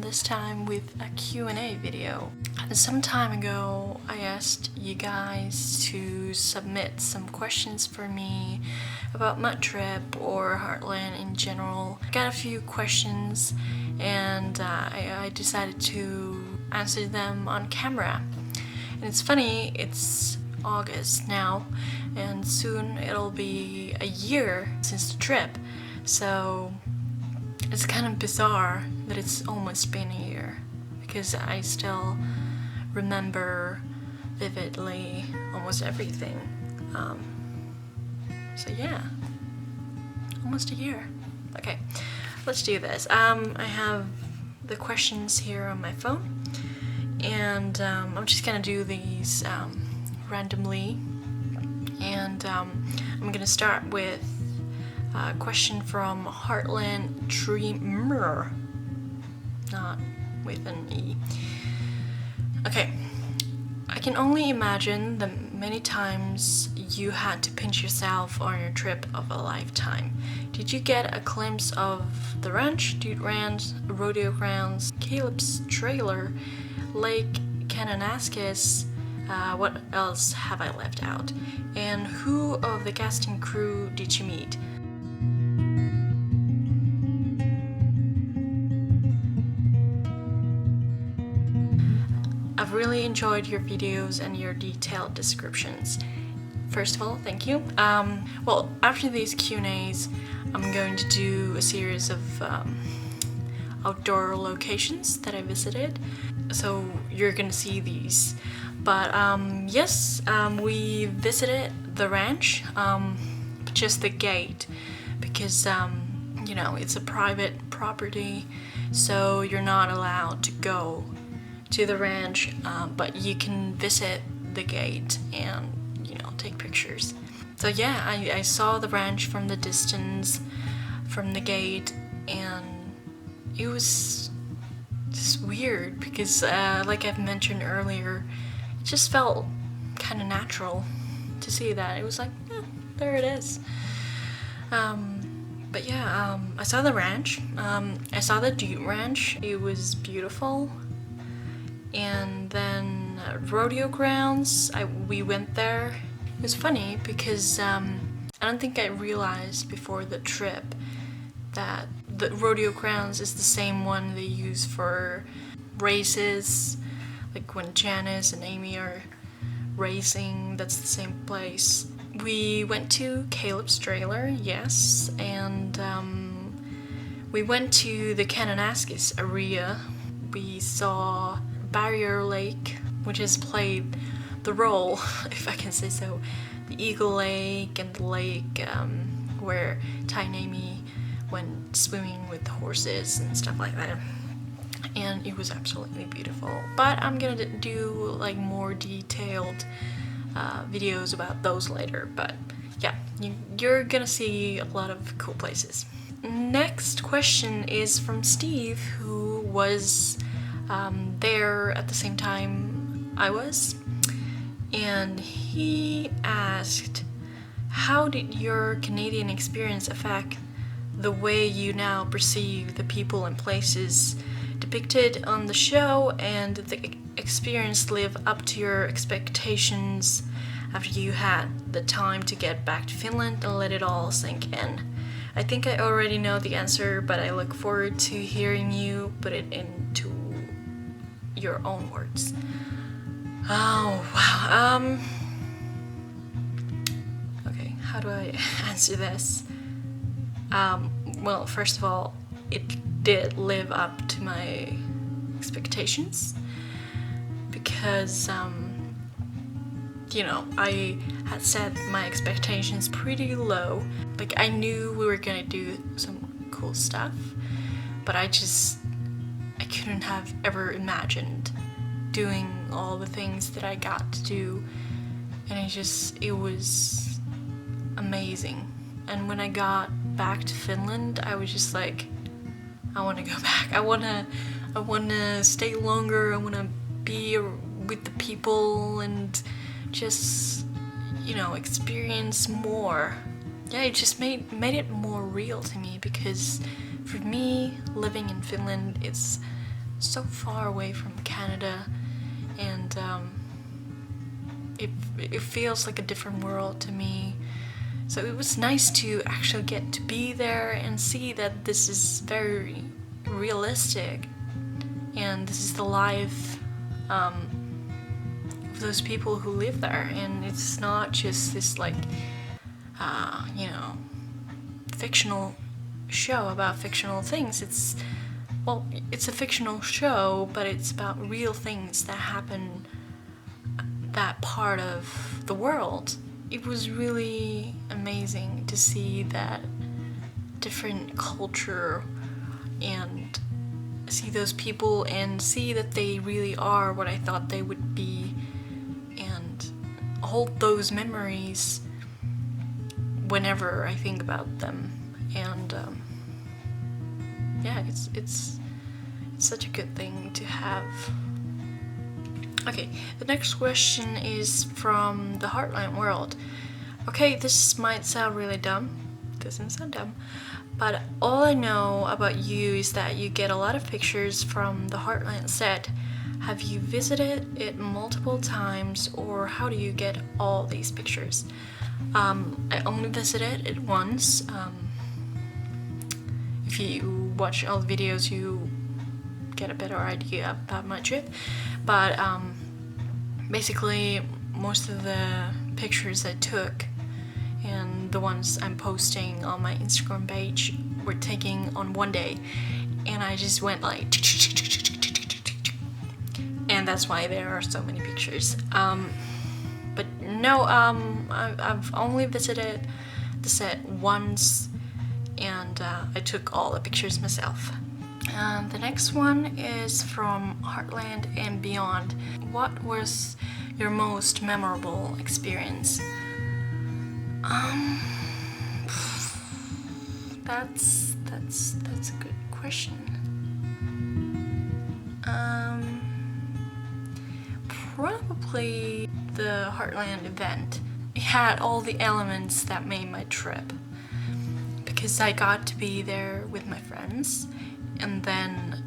this time with a Q&A video. Some time ago I asked you guys to submit some questions for me about my trip or Heartland in general. I got a few questions and I decided to answer them on camera. And it's funny, it's August now and soon it'll be a year since the trip, so it's kind of bizarre that it's almost been a year because I still remember vividly almost everything. So yeah, almost a year. Okay, let's do this. I have the questions here on my phone and I'm just gonna do these randomly, and I'm gonna start with a question from Heartland Dreamer, not with an E. Okay, I can only imagine the many times you had to pinch yourself on your trip of a lifetime. Did you get a glimpse of the ranch, Dude Ranch, rodeo grounds, Caleb's trailer, Lake Kananaskis? What else have I left out? And who of the casting crew did you meet? I've really enjoyed your videos and your detailed descriptions. First of all, thank you. Well, after these Q&As, I'm going to do a series of outdoor locations that I visited, so you're gonna see these. But yes, we visited the ranch, just the gate, because you know, it's a private property, so you're not allowed to go to the ranch, but you can visit the gate and, you know, take pictures. So yeah, I saw the ranch from the distance, from the gate, and it was just weird because like I've mentioned earlier, it just felt kind of natural to see that. It was like, yeah, there it is. But yeah, I saw the ranch, I saw the Dude Ranch, it was beautiful. And then rodeo grounds, we went there. It was funny because I don't think I realized before the trip that the rodeo grounds is the same one they use for races, like when Janice and Amy are racing, that's the same place. We went to Caleb's trailer, yes, and we went to the Kananaskis area. We saw Barrier Lake, which has played the role, if I can say so, the Eagle Lake and the lake where Ty and Amy went swimming with the horses and stuff like that, and it was absolutely beautiful. But I'm gonna do like more detailed videos about those later, but yeah, you're gonna see a lot of cool places. Next question is from Steve, who was there at the same time I was, and he asked, how did your Canadian experience affect the way you now perceive the people and places depicted on the show, and the experience live up to your expectations after you had the time to get back to Finland and let it all sink in? I think I already know the answer, but I look forward to hearing you put it into your own words. Oh wow. Okay, how do I answer this? Well, first of all, it did live up to my expectations because you know, I had set my expectations pretty low. Like, I knew we were gonna do some cool stuff, but I couldn't have ever imagined doing all the things that I got to do, and it was amazing. And when I got back to Finland, I was just like, I want to go back. I want to stay longer. I want to be with the people and just, you know, experience more. Yeah, it just made it more real to me, because for me, living in Finland, it's so far away from Canada, and it feels like a different world to me. So it was nice to actually get to be there and see that this is very realistic, and this is the life of those people who live there, and it's not just this like fictional show about fictional things. It's a fictional show, but it's about real things that happen that part of the world. It was really amazing to see that different culture and see those people and see that they really are what I thought they would be, and hold those memories whenever I think about them. And yeah, it's such a good thing to have. Okay, the next question is from the Heartland World. Okay, this might sound really dumb. Doesn't sound dumb. But all I know about you is that you get a lot of pictures from the Heartland set. Have you visited it multiple times, or how do you get all these pictures? I only visited it once. If you watch all the videos, you get a better idea about my trip. But basically, most of the pictures I took and the ones I'm posting on my Instagram page were taken on one day, and I just went like, and that's why there are so many pictures. But no, I've only visited the set once, and I took all the pictures myself. The next one is from Heartland and Beyond. What was your most memorable experience? That's a good question. Probably the Heartland event. It had all the elements that made my trip, because I got to be there with my friends, and then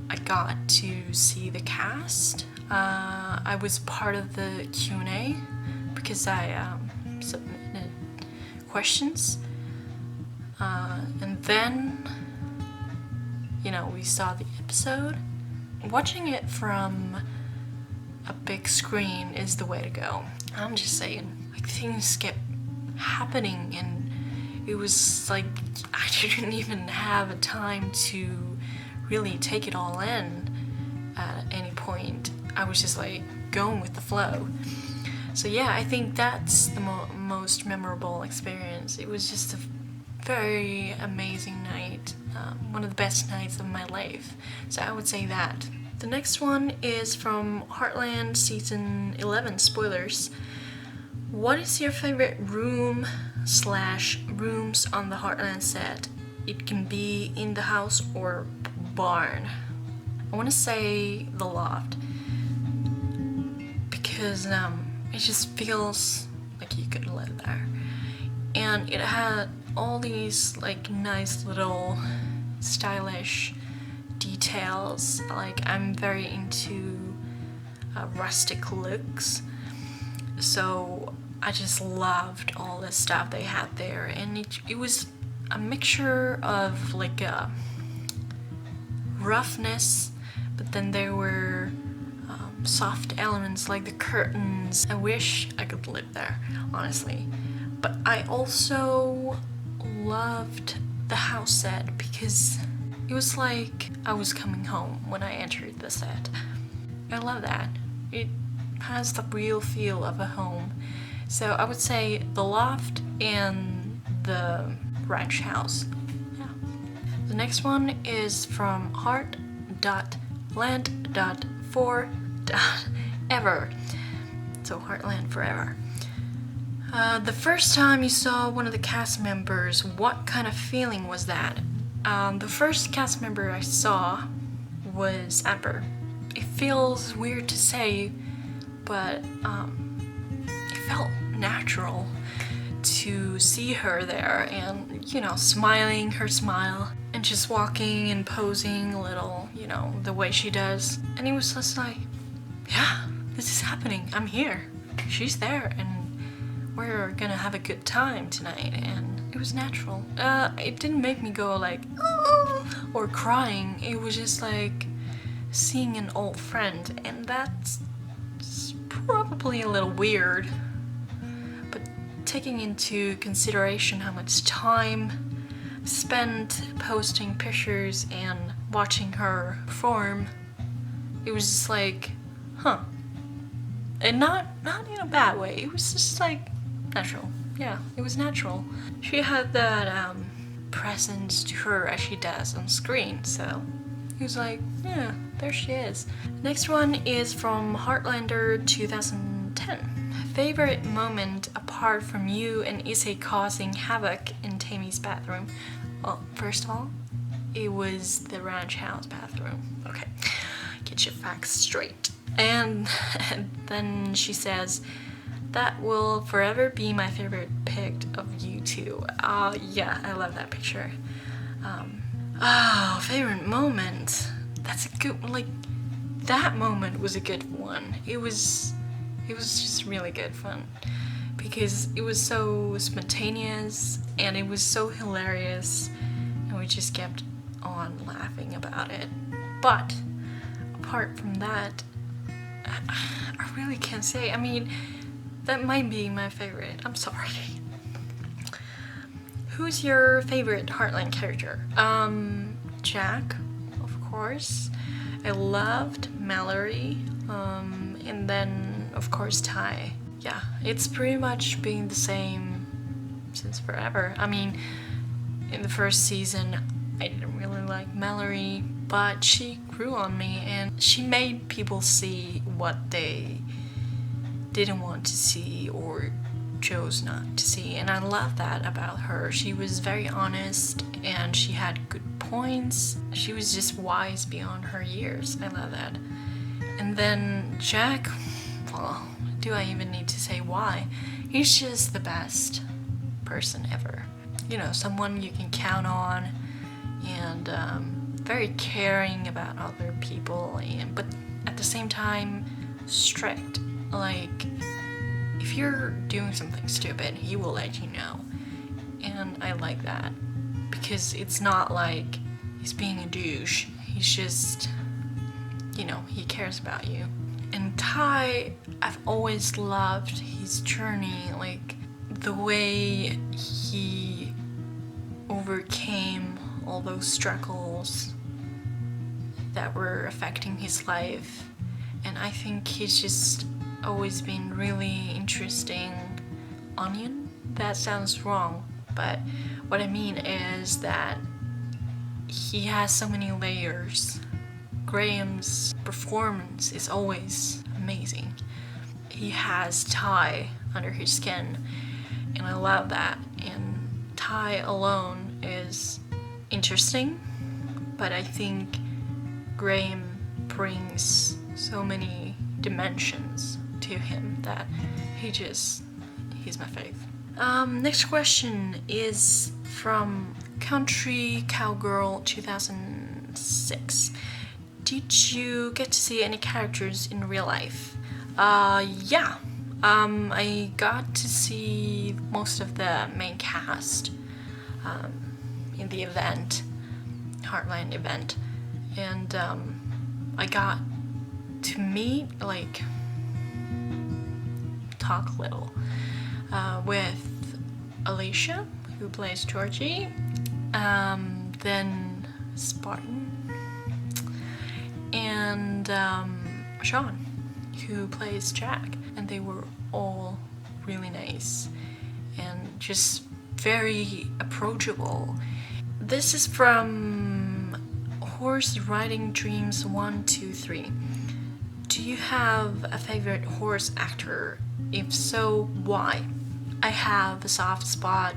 I got to see the cast. I was part of the Q&A because I submitted questions, and then we saw the episode. Watching it from a big screen is the way to go. I'm just saying, like, things kept happening, and it was like I didn't even have a time to really take it all in at any point. I was just like going with the flow. So yeah, I think that's the most memorable experience. It was just a very amazing night, one of the best nights of my life. So I would say that. The next one is from Heartland Season 11, spoilers. What is your favorite room / rooms on the Heartland set? It can be in the house or barn. I want to say the loft, because it just feels like you could live there. And it had all these like nice little stylish details. Like, I'm very into rustic looks, so I just loved all the stuff they had there. And it was a mixture of like a roughness, but then there were soft elements like the curtains. I wish I could live there, honestly. But I also loved the house set because it was like I was coming home when I entered the set. I love that. It has the real feel of a home. So I would say the loft and the ranch house. Yeah. The next one is from Heart.Land.For.Ever. So Heartland Forever. The first time you saw one of the cast members, what kind of feeling was that? The first cast member I saw was Amber. It feels weird to say, but it felt natural to see her there and, smiling her smile. And and just walking and posing a little, you know, the way she does. And it was just like, yeah, this is happening. I'm here. She's there, and we're gonna have a good time tonight. And it was natural. It didn't make me go like, oh, or crying. It was just like seeing an old friend, and that's probably a little weird. But taking into consideration how much time spent posting pictures and watching her perform, it was just like, huh. And not in a bad way. It was just like natural. Yeah, it was natural. She had that presence to her as she does on screen, so he was like, yeah, there she is. Next one is from Heartlander 2010. Favorite moment apart from you and Issei causing havoc in Tammy's bathroom? Well, first of all, it was the ranch house bathroom. Okay, get your facts straight. And then she says, that will forever be my favorite pic of you two. Yeah, I love that picture. Favorite moment. That's a good one. Like, that moment was a good one. It was just really good fun because it was so spontaneous and it was so hilarious, and we just kept on laughing about it. But apart from that, I really can't say. I mean, that might be my favorite. I'm sorry. Who's your favorite Heartland character? Jack, of course. I loved Mallory, and then of course Ty. Yeah, it's pretty much been the same since forever. I mean, in the first season I didn't really like Mallory, but she grew on me and she made people see what they didn't want to see or chose not to see, and I love that about her. She was very honest and she had good points. She was just wise beyond her years. I love that. And then Jack, well, do I even need to say why? He's just the best person ever. You know, someone you can count on, and very caring about other people, but at the same time strict. Like, if you're doing something stupid, he will let you know. And I like that because it's not like he's being a douche. He's just, you know, he cares about you. And Ty, I've always loved his journey, like the way he overcame all those struggles that were affecting his life. And I think he's just always been really interesting onion. That sounds wrong, but what I mean is that he has so many layers. Graham's performance is always amazing. He has Ty under his skin, and I love that. And Ty alone is interesting, but I think Graham brings so many dimensions to him that he's my fave. Next question is from Country Cowgirl 2006. Did you get to see any characters in real life? Yeah. I got to see most of the main cast in the event, Heartland event, and I got to meet, like, talk a little with Alicia, who plays Georgie, then Spartan, and Sean, who plays Jack, and they were all really nice and just very approachable. This is from Horse Riding Dreams 123. Do you have a favorite horse actor? If so, why? I have a soft spot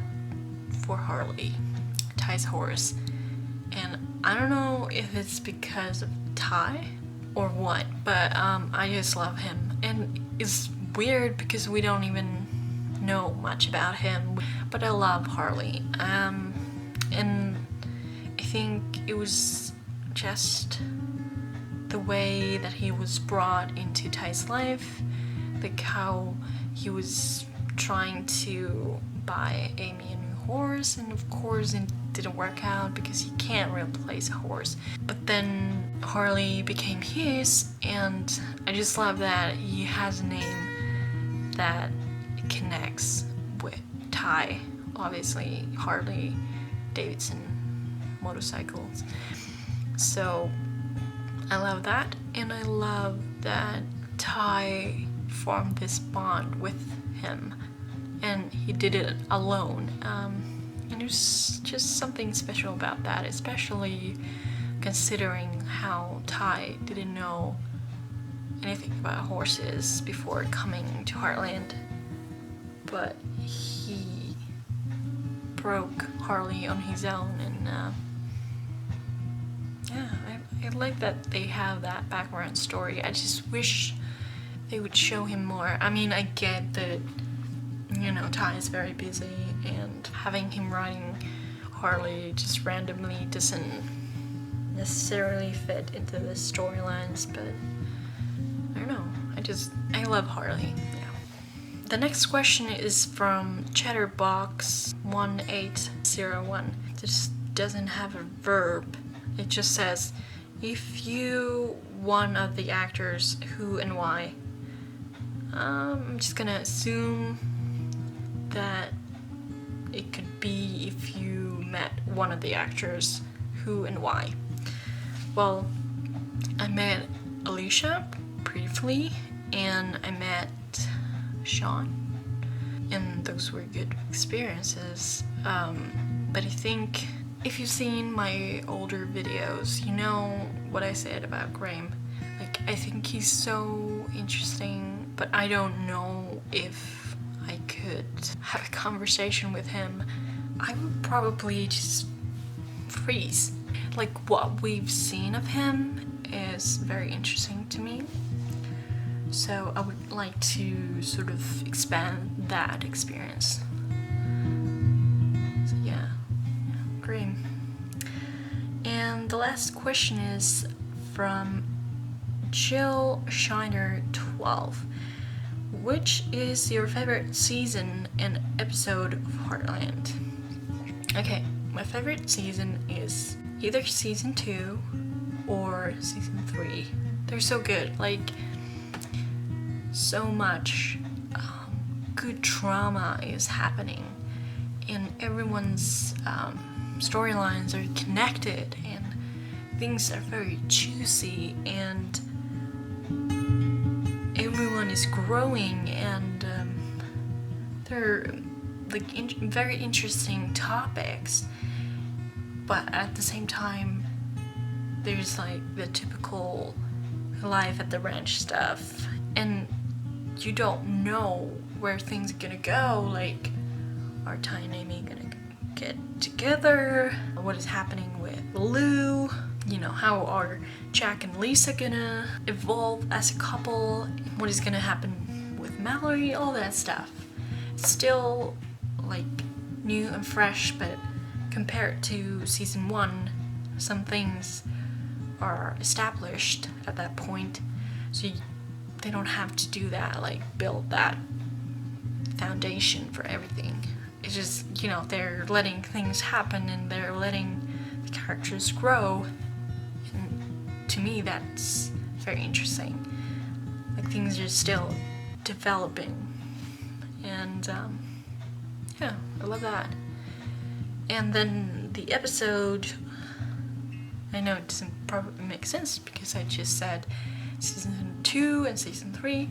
for Harley, Ty's horse, and I don't know if it's because of Ty or what, but I just love him. And it's weird because we don't even know much about him, but I love Harley. And I think it was just the way that he was brought into Ty's life, like how he was trying to buy Amy a new horse, and of course it didn't work out because he can't replace a horse. But then Harley became his, and I just love that he has a name that connects with Ty. Obviously, Harley Davidson motorcycles. So I love that, and I love that Ty formed this bond with him, and he did it alone. And there's just something special about that, especially considering how Ty didn't know anything about horses before coming to Heartland, but he broke Harley on his own, and yeah, I like that they have that background story. I just wish they would show him more. I mean, I get that, you know, Ty is very busy, and having him riding Harley just randomly doesn't necessarily fit into the storylines, but I don't know. I love Harley. Yeah. The next question is from Chatterbox1801. This doesn't have a verb. It just says, if you one of the actors, who and why? I'm just gonna assume that it could be if you met one of the actors, who and why. Well, I met Alicia briefly, and I met Sean, and those were good experiences. But I think if you've seen my older videos, you know what I said about Graham. Like, I think he's so interesting, but I don't know if I could have a conversation with him. I would probably just freeze. Like, what we've seen of him is very interesting to me. So I would like to sort of expand that experience. So yeah, great. And the last question is from Jill Shiner 12. Which is your favorite season and episode of Heartland? Okay, my favorite season is either season 2 or season 3. They're so good. Like, so much good drama is happening, and everyone's storylines are connected, and things are very juicy, and everyone is growing, and they're like very interesting topics, but at the same time there's like the typical life at the ranch stuff, and you don't know where things are gonna go. Like, are Ty and Amy gonna get together? What is happening with Lou? You know, how are Jack and Lisa gonna evolve as a couple? What is gonna happen with Mallory? All that stuff. It's still like new and fresh, but compared to season 1, some things are established at that point, so they don't have to do that, like build that foundation for everything. It's just, you know, they're letting things happen, and they're letting the characters grow, and to me that's very interesting. Like, things are still developing, and yeah, I love that. And then the episode, I know it doesn't probably make sense because I just said season 2 and season 3,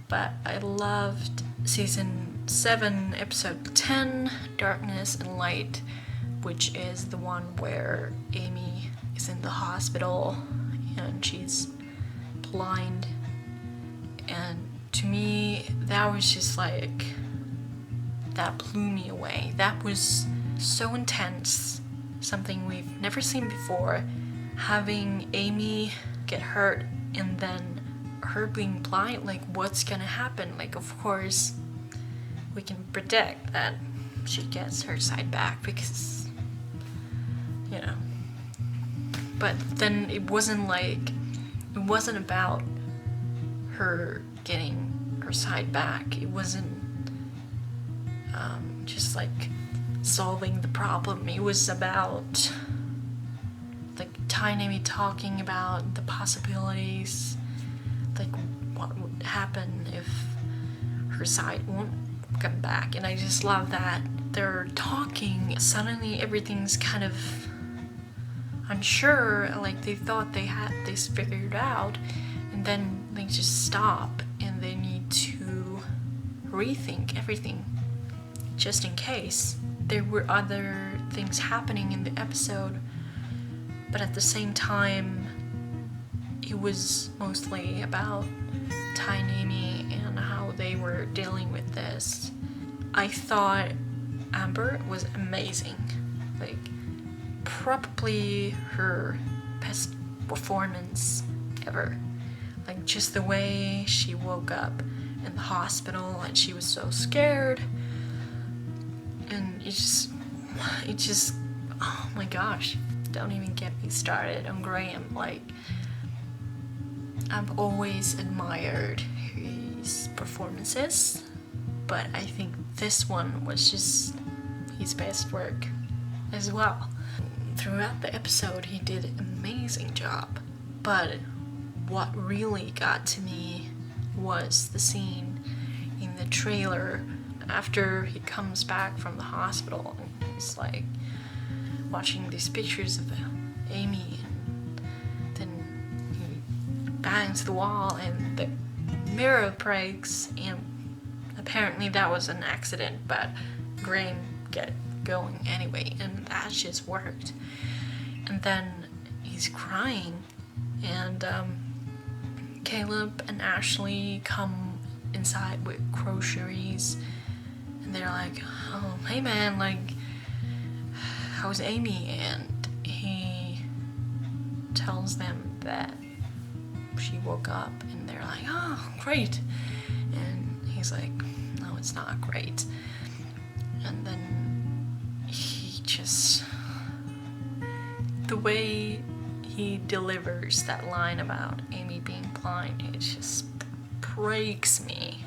but I loved season 7, episode 10, Darkness and Light, which is the one where Amy is in the hospital and she's blind. And to me, that was just like, that blew me away. That was so intense, something we've never seen before. Having Amy get hurt and then her being blind, like, what's gonna happen? Like, of course we can predict that she gets her sight back because, you know, But then it wasn't about her getting her side back. It wasn't just like solving the problem. It was about like Amy talking about the possibilities, like what would happen if her side won't come back. And I just love that they're talking, suddenly everything's kind of unsure, like they thought they had this figured out, and then they just stop and they need to rethink everything just in case. There were other things happening in the episode, but at the same time it was mostly about Ty and Amy and how they were dealing with this. I thought Amber was amazing, like probably her best performance ever. Like just the way she woke up in the hospital and she was so scared, and it just oh my gosh, don't even get me started on Graham. Like I've always admired his performances, but I think this one was just his best work as well. Throughout the episode he did an amazing job, but what really got to me was the scene in the trailer after he comes back from the hospital and he's like watching these pictures of Amy, and then he bangs the wall and the mirror breaks, and apparently that was an accident, but Graham get going anyway, and that just worked. And then he's crying, and Caleb and Ashley come inside with groceries, and they're like, oh hey man, like how's Amy? And he tells them that she woke up, and they're like, oh great. And he's like, no, it's not great. And then he just, the way he delivers that line about Amy being blind, it just breaks me.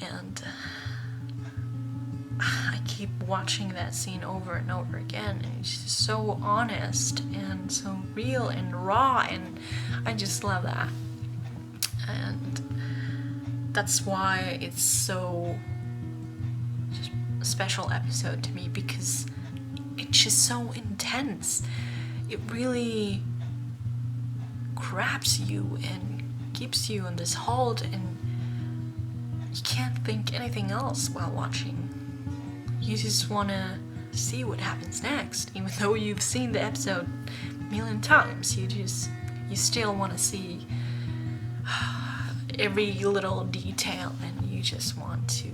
And I keep watching that scene over and over again, and it's just so honest and so real and raw, and I just love that. And that's why it's so just a special episode to me, because it's just so intense. It really grabs you and keeps you in this hold, and you can't think anything else while watching. You just want to see what happens next. Even though you've seen the episode a million times, you still want to see every little detail, and you just want to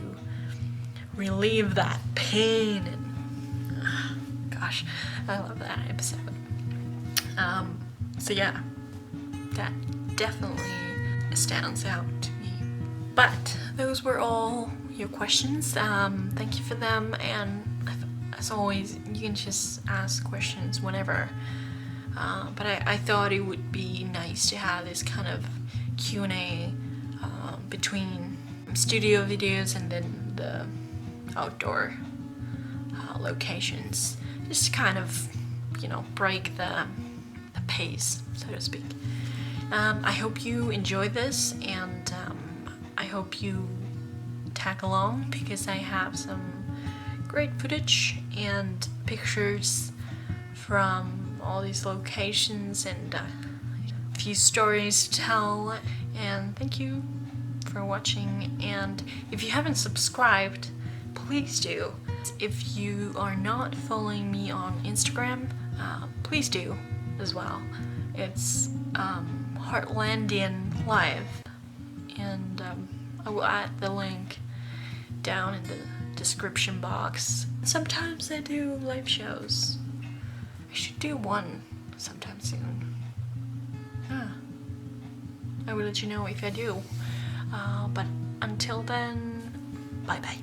relieve that pain. And gosh, I love that episode. So yeah, that definitely stands out to me. But those were all your questions. Thank you for them, and as always, you can just ask questions whenever. But I thought it would be nice to have this kind of Q&A between studio videos and then the outdoor locations, just to kind of, break the pace, so to speak. I hope you enjoy this, and I hope you tag along, because I have some great footage and pictures from all these locations, and a few stories to tell. And thank you for watching, and if you haven't subscribed, please do. If you are not following me on Instagram, please do as well. It's Heartlandian Live, and I will add the link down in the description box. Sometimes I do live shows. I should do one sometime soon. I will let you know if I do. But until then, bye bye.